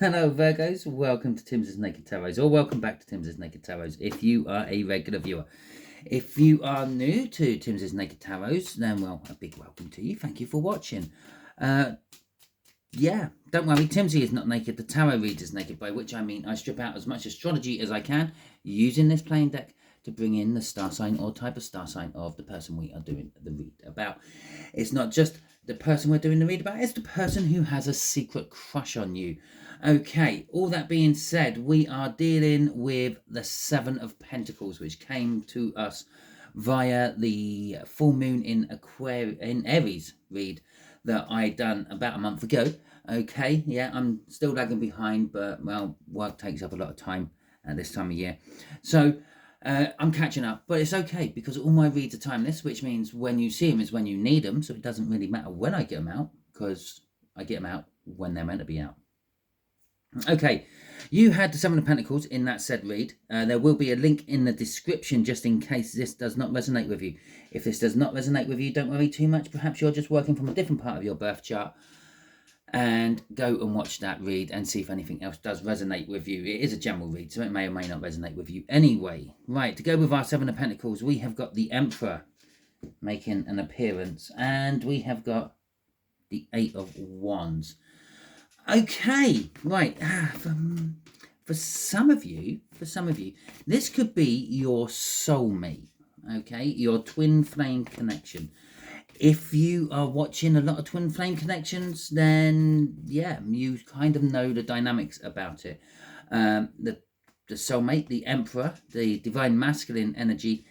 Hello Virgos, welcome to Timsy Naked Tarot, or welcome back to Timsy Naked Tarot if you are a regular viewer. If you are new to Timsy Naked Tarot, then well, a big welcome to you. Thank you for watching. Yeah, don't worry, Timsy is not naked, the tarot reader's naked, by which I mean I strip out as much astrology as I can using this playing deck to bring in the star sign or type of star sign of the person we are doing the read about. It's not just the person we're doing the read about, it's the person who has a secret crush on you. Okay, all that being said, we are dealing with the Seven of Pentacles, which came to us via the full moon in Aries read that I done about a month ago. Okay, yeah, I'm still lagging behind, but well, work takes up a lot of time at this time of year. So I'm catching up, but it's okay because all my reads are timeless, which means when you see them is when you need them. So it doesn't really matter when I get them out because I get them out when they're meant to be out. Okay, you had the Seven of Pentacles in that said read. There will be a link in the description just in case this does not resonate with you. If this does not resonate with you, don't worry too much. Perhaps you're just working from a different part of your birth chart, and go and watch that read and see if anything else does resonate with you. It is a general read, so it may or may not resonate with you anyway. Right, to go with our Seven of Pentacles, we have got the Emperor making an appearance, and we have got the Eight of Wands. Okay, right. For some of you, this could be your soulmate. Okay, your twin flame connection. If you are watching a lot of twin flame connections, then yeah, you kind of know the dynamics about it. The soulmate, the Emperor, the divine masculine energy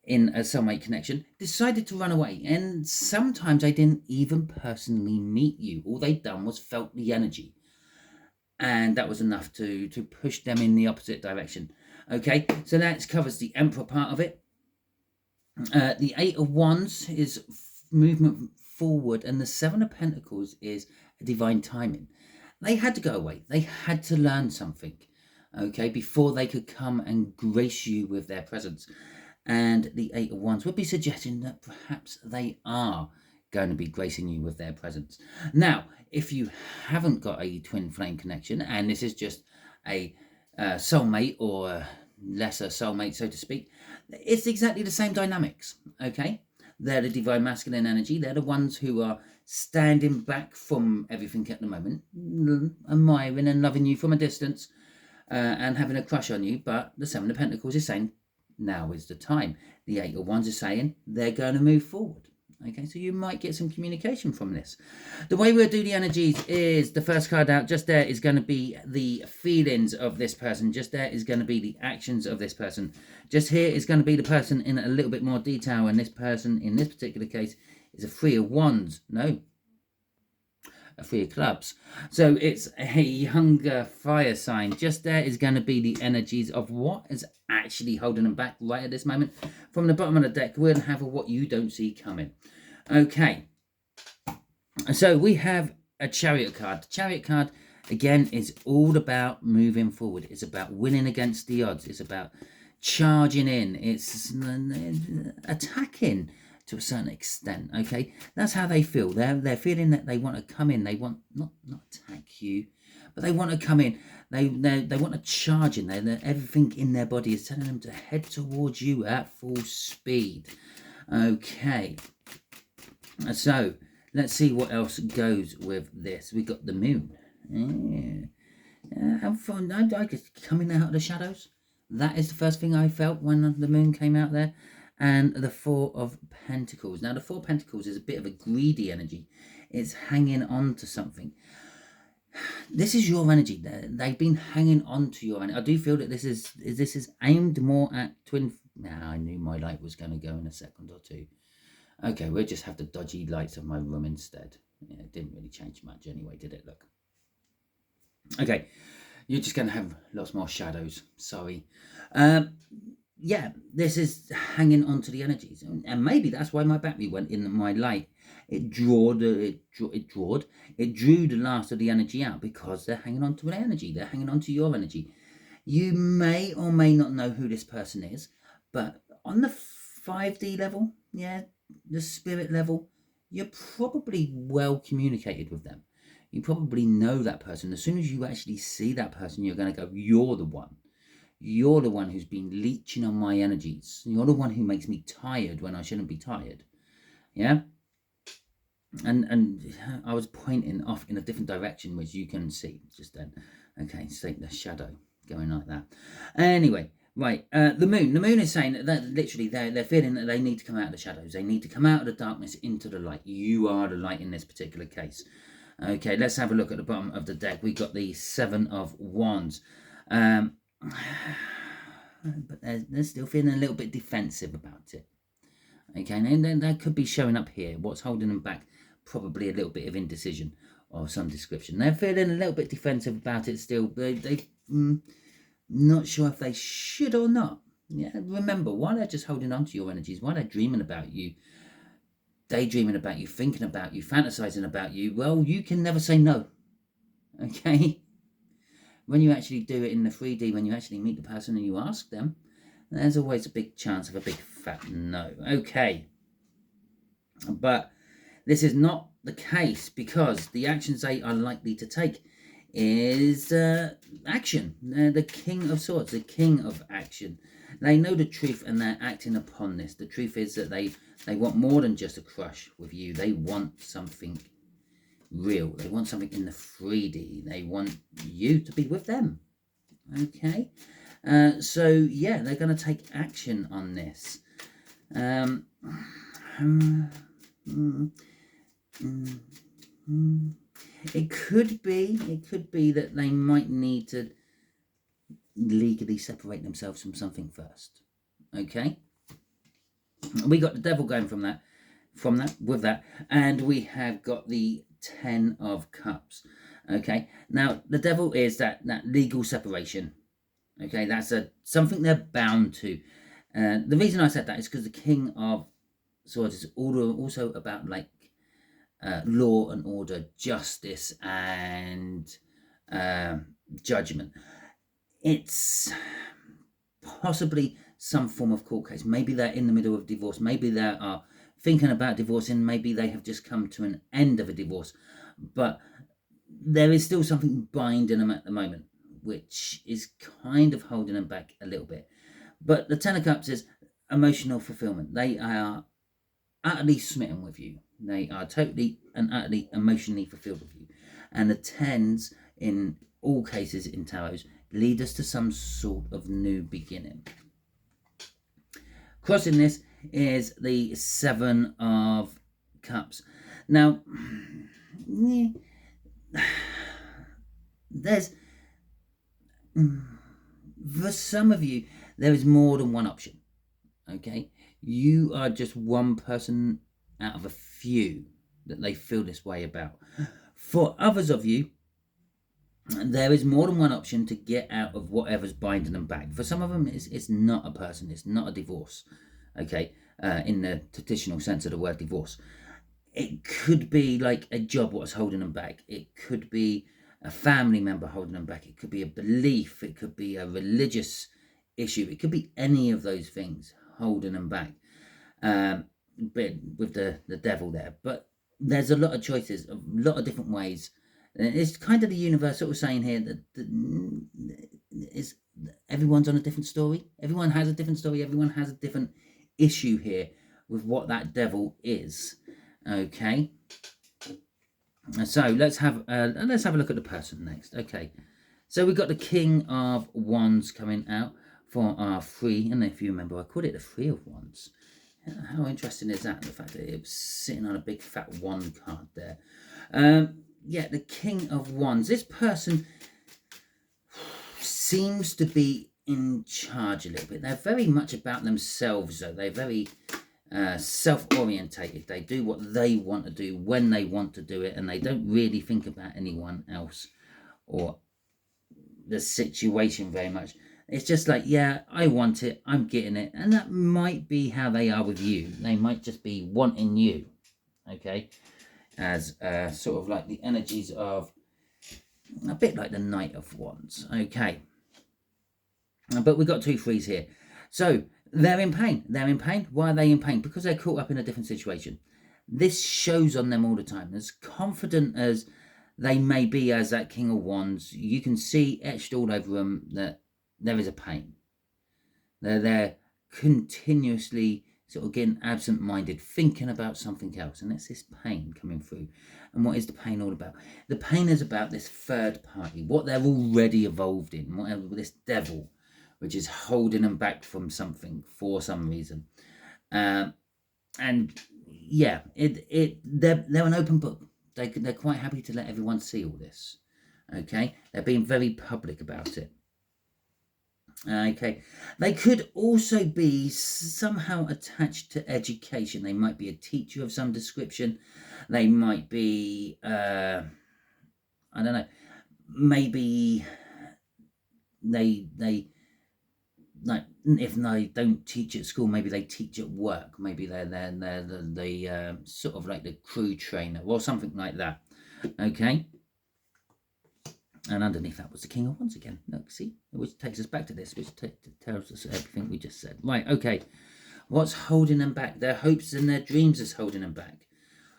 in a soulmate connection, decided to run away. And sometimes I didn't even personally meet you. All they'd done was felt the energy. And that was enough to push them in the opposite direction. Okay, so that covers the Emperor part of it. The Eight of Wands is movement forward, and the Seven of Pentacles is divine timing. They had to go away. They had to learn something, okay, before they could come and grace you with their presence. And the Eight of Wands would be suggesting that perhaps they are going to be gracing you with their presence. Now, if you haven't got a twin flame connection, and this is just a soulmate or a lesser soulmate, so to speak, it's exactly the same dynamics, okay? They're the divine masculine energy. They're the ones who are standing back from everything at the moment, admiring and loving you from a distance, and having a crush on you. But the Seven of Pentacles is saying, now is the time. The Eight of Wands is saying they're going to move forward. Okay, so you might get some communication from this. The way we'll do the energies is the first card out just there is going to be the feelings of this person. Just there is going to be the actions of this person. Just here is going to be the person in a little bit more detail. And this person, in this particular case, is a Three of Wands. No, a Three of Clubs. So it's a younger fire sign. Just there is going to be the energies of what is actually holding them back right at this moment. From the bottom of the deck, we're going to have a what you don't see coming. Okay, so we have a Chariot card. The Chariot card, again, is all about moving forward. It's about winning against the odds. It's about charging in. It's attacking to a certain extent, okay? That's how they feel. They're feeling that they want to come in. They want, not attack you, but they want to come in. They want to charge in. Everything in their body is telling them to head towards you at full speed. Okay. So, let's see what else goes with this. We got the moon. How fun. I just coming out of the shadows. That is the first thing I felt when the moon came out there. And the Four of Pentacles. Now, the Four of Pentacles is a bit of a greedy energy. It's hanging on to something. This is your energy. They've been hanging on to your energy. I do feel that this is aimed more at twin. Now, I knew my light was going to go in a second or two. Okay, we'll just have the dodgy lights of my room instead. Yeah, it didn't really change much anyway, did it? Look. Okay, you're just going to have lots more shadows. Sorry. Yeah, this is hanging on to the energies. And maybe that's why my battery went in my light. It drew the last of the energy out because they're hanging on to an energy. They're hanging on to your energy. You may or may not know who this person is, but on the 5D level, yeah, the spirit level, you're probably well communicated with them. You probably know that person. As soon as you actually see that person, you're going to go, you're the one. You're the one who's been leeching on my energies. You're the one who makes me tired when I shouldn't be tired. Yeah? And I was pointing off in a different direction, which you can see just then. Okay, see the shadow going like that. Anyway, right, the moon. The moon is saying that literally they're feeling that they need to come out of the shadows. They need to come out of the darkness into the light. You are the light in this particular case. Okay, let's have a look at the bottom of the deck. We got the Seven of Wands. But they're still feeling a little bit defensive about it. Okay, and that could be showing up here. What's holding them back? Probably a little bit of indecision of some description. They're feeling a little bit defensive about it still. They not sure if they should or not. Yeah, remember, while they're just holding on to your energies, while they're dreaming about you, daydreaming about you, thinking about you, fantasizing about you, well, you can never say no. Okay? When you actually do it in the 3D, when you actually meet the person and you ask them, there's always a big chance of a big fat no. Okay. But this is not the case, because the actions they are likely to take is action. They're the King of Swords, the king of action. They know the truth and they're acting upon this. The truth is that they want more than just a crush with you. They want something real. They want something in the 3D. They want you to be with them. Okay? So, yeah, they're going to take action on this. It could be that they might need to legally separate themselves from something first. Okay, we got the Devil going with that, and we have got the Ten of Cups. Okay, now the Devil is that legal separation. Okay, that's something they're bound to. The reason I said that is because the King of Swords is also about like law and order, justice and judgment. It's possibly some form of court case. Maybe they're in the middle of divorce. Maybe they are thinking about divorcing. Maybe they have just come to an end of a divorce. But there is still something binding them at the moment, which is kind of holding them back a little bit. But the Ten of Cups is emotional fulfillment. They are utterly smitten with you. They are totally and utterly emotionally fulfilled with you. And the tens, in all cases in tarots, lead us to some sort of new beginning. Crossing this is the Seven of Cups. Now, there's, for some of you, there is more than one option. Okay, you are just one person out of a few that they feel this way about. For others of you, there is more than one option to get out of whatever's binding them back. For some of them, it's not a person, it's not a divorce. Okay, in the traditional sense of the word divorce. It could be like a job what's holding them back. It could be a family member holding them back. It could be a belief. It could be a religious issue. It could be any of those things holding them back. But with the devil there. But there's a lot of choices, a lot of different ways. And it's kind of the universe sort of saying here that everyone's on a different story. Everyone has a different story. Everyone has a different issue here with what that devil is. Okay. So let's have a look at the person next. Okay. So we've got the King of Wands coming out for our three. And if you remember, I called it the Three of Wands. How interesting is that? The fact that it was sitting on a big fat wand card there. Yeah, the King of Wands. This person seems to be in charge a little bit. They're very much about themselves, though. They're very self-orientated. They do what they want to do when they want to do it, and they don't really think about anyone else or the situation very much. It's just like, yeah, I want it, I'm getting it. And that might be how they are with you. They might just be wanting you, okay? As sort of like the energies of, a bit like the Knight of Wands, okay? But we've got two threes here. So, they're in pain. They're in pain. Why are they in pain? Because they're caught up in a different situation. This shows on them all the time. As confident as they may be as that King of Wands. You can see etched all over them that there is a pain. They're there continuously sort of getting absent-minded, thinking about something else, and it's this pain coming through. And what is the pain all about? The pain is about this third party, what they're already evolved in, whatever, this devil, which is holding them back from something for some reason. And yeah, they're an open book. They're quite happy to let everyone see all this. Okay, they're being very public about it. Okay, they could also be somehow attached to education. They might be a teacher of some description. They might be, I don't know, maybe they like, if they don't teach at school, maybe they teach at work. Maybe they're the sort of like the crew trainer or something like that. Okay. And underneath that was the King of Wands again. Look, see? Which takes us back to this, which tells us everything we just said. Right, okay. What's holding them back? Their hopes and their dreams is holding them back.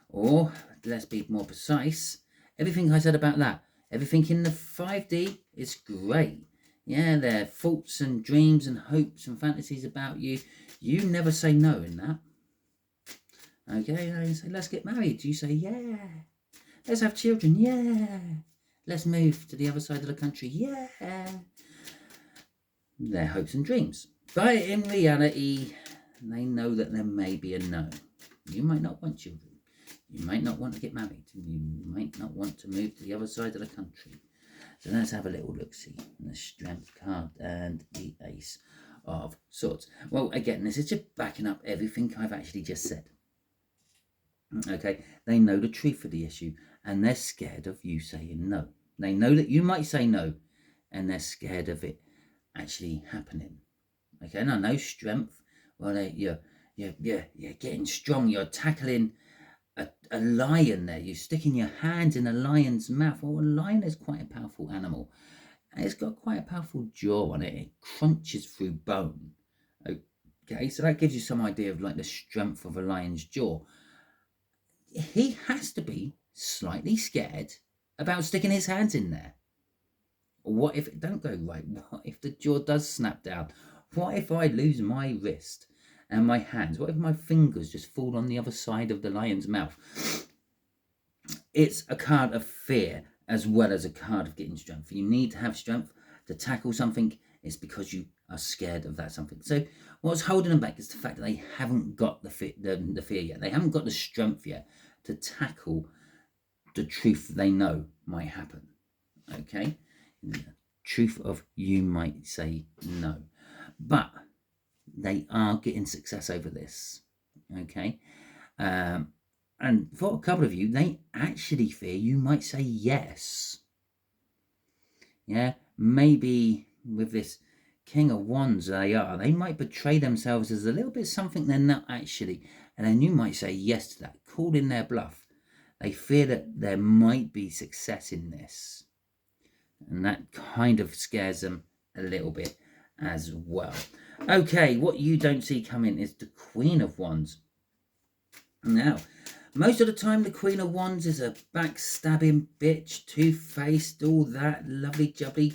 Or, let's be more precise, everything I said about that. Everything in the 5D is great. Yeah, their thoughts and dreams and hopes and fantasies about you. You never say no in that. Okay, they say, let's get married. You say, yeah. Let's have children. Yeah. Let's move to the other side of the country. Yeah. Their hopes and dreams. But in reality, they know that there may be a no. You might not want children. You might not want to get married. You might not want to move to the other side of the country. So let's have a little look-see. The Strength card and the Ace of Swords. Well, again, this is just backing up everything I've actually just said. Okay, they know the truth of the issue, and they're scared of you saying no. They know that you might say no, and they're scared of it actually happening. Okay, now no strength. Well, you're getting strong. You're tackling a lion there. You're sticking your hands in a lion's mouth. Well, a lion is quite a powerful animal, and it's got quite a powerful jaw on it. It crunches through bone. Okay, so that gives you some idea of like the strength of a lion's jaw. He has to be slightly scared about sticking his hands in there. What if it don't go right? What if the jaw does snap down? What if I lose my wrist and my hands? What if my fingers just fall on the other side of the lion's mouth? It's a card of fear as well as a card of getting strength. You need to have strength to tackle something. It's because you are scared of that something. So what's holding them back is the fact that they haven't got the fear yet. They haven't got the strength yet to tackle the truth they know might happen. Okay? The truth of you might say no. But they are getting success over this. Okay? And for a couple of you, they actually fear you might say yes. Yeah? Maybe with this King of Wands they might betray themselves as a little bit something they're not actually, and then you might say yes to that, call in their bluff. They fear that there might be success in this, and that kind of scares them a little bit as well. Okay, what you don't see coming is the Queen of Wands. Now, most of the time the Queen of Wands is a backstabbing bitch, two-faced, all that lovely jubbly.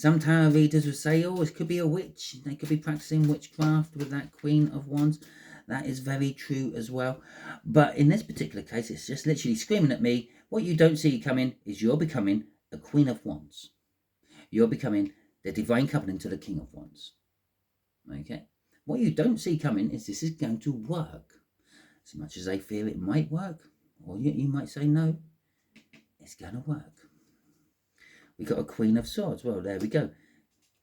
Some tarot readers will say, oh, it could be a witch. They could be practicing witchcraft with that Queen of Wands. That is very true as well. But in this particular case, it's just literally screaming at me, what you don't see coming is you're becoming a Queen of Wands. You're becoming the divine coupling to the King of Wands. Okay? What you don't see coming is this is going to work. As much as they fear it might work, or you might say no, it's going to work. We got a Queen of Swords. Well, there we go.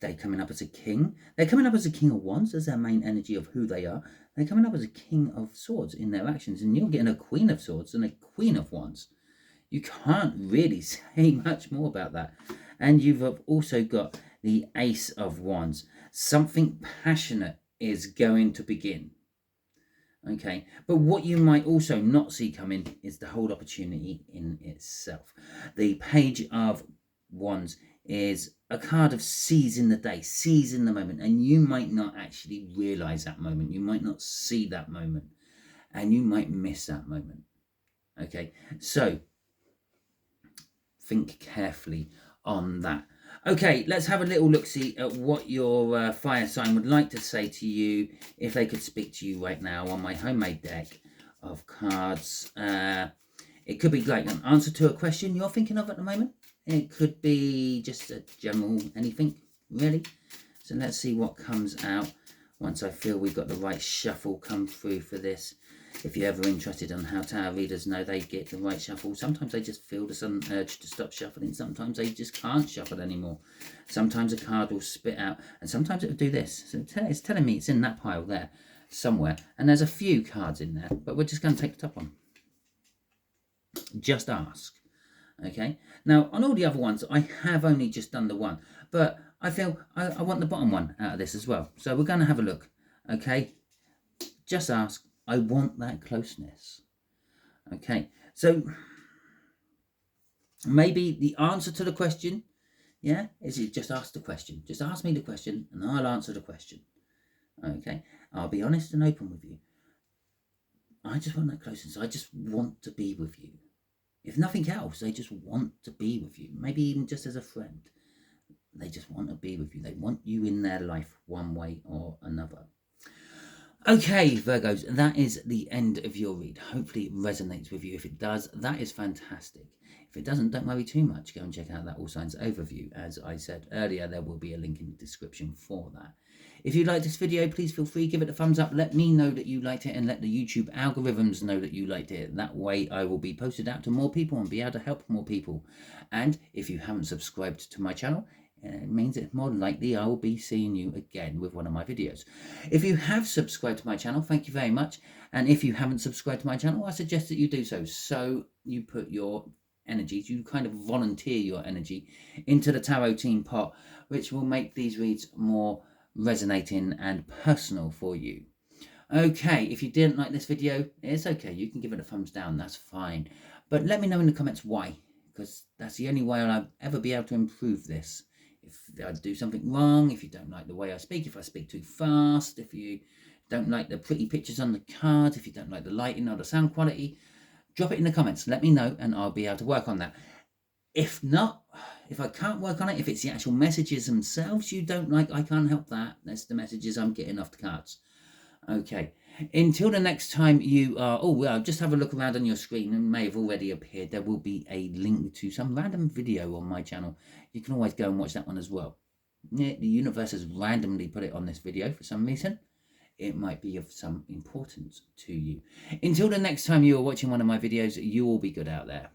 They're coming up as a king. They're coming up as a King of Wands as their main energy of who they are. They're coming up as a King of Swords in their actions. And you're getting a Queen of Swords and a Queen of Wands. You can't really say much more about that. And you've also got the Ace of Wands. Something passionate is going to begin. Okay, but what you might also not see coming is the whole opportunity in itself. The Page of Wands is a card of seizing the day, seizing the moment, and you might not actually realize that moment. You might not see that moment, and you might miss that moment. Okay, so think carefully on that. Okay, let's have a little look-see at what your fire sign would like to say to you if they could speak to you right now on my homemade deck of cards. It could be like an answer to a question you're thinking of at the moment. It could be just a general anything, really. So let's see what comes out once I feel we've got the right shuffle come through for this. If you're ever interested in how tarot readers know they get the right shuffle, sometimes they just feel the sudden urge to stop shuffling. Sometimes they just can't shuffle anymore. Sometimes a card will spit out, and sometimes it will do this. So it's telling me it's in that pile there somewhere, and there's a few cards in there, but we're just going to take the top one. Just ask. Okay, now on all the other ones I have only just done the one, but I feel I want the bottom one out of this as well, so we're going to have a look. Okay, just ask. I want that closeness. Okay, so maybe the answer to the question, yeah, is it just ask the question. Just ask me the question and I'll answer the question. Okay, I'll be honest and open with you. I just want that closeness. I just want to be with you. If nothing else, they just want to be with you. Maybe even just as a friend. They just want to be with you. They want you in their life one way or another. Okay, Virgos, that is the end of your read. Hopefully it resonates with you. If it does, that is fantastic. If it doesn't, don't worry too much. Go and check out that All Signs overview. As I said earlier, there will be a link in the description for that. If you like this video, please feel free, give it a thumbs up. Let me know that you liked it and let the YouTube algorithms know that you liked it. That way I will be posted out to more people and be able to help more people. And if you haven't subscribed to my channel, it means it's more likely I will be seeing you again with one of my videos. If you have subscribed to my channel, thank you very much. And if you haven't subscribed to my channel, I suggest that you do so. So you put your energies, you kind of volunteer your energy into the tarot team pot, which will make these reads more resonating and personal for you. Okay, if you didn't like this video, it's okay. You can give it a thumbs down. That's fine. But let me know in the comments why, because that's the only way I'll ever be able to improve this. If I do something wrong, if you don't like the way I speak, if I speak too fast, if you don't like the pretty pictures on the cards, if you don't like the lighting or the sound quality, drop it in the comments. Let me know and I'll be able to work on that. If not, if I can't work on it, if it's the actual messages themselves you don't like, I can't help that. That's the messages I'm getting off the cards. Okay, until the next time you are, oh well, just have a look around on your screen and may have already appeared. There will be a link to some random video on my channel. You can always go and watch that one as well. Yeah, the universe has randomly put it on this video for some reason. It might be of some importance to you. Until the next time you are watching one of my videos, you will be good out there.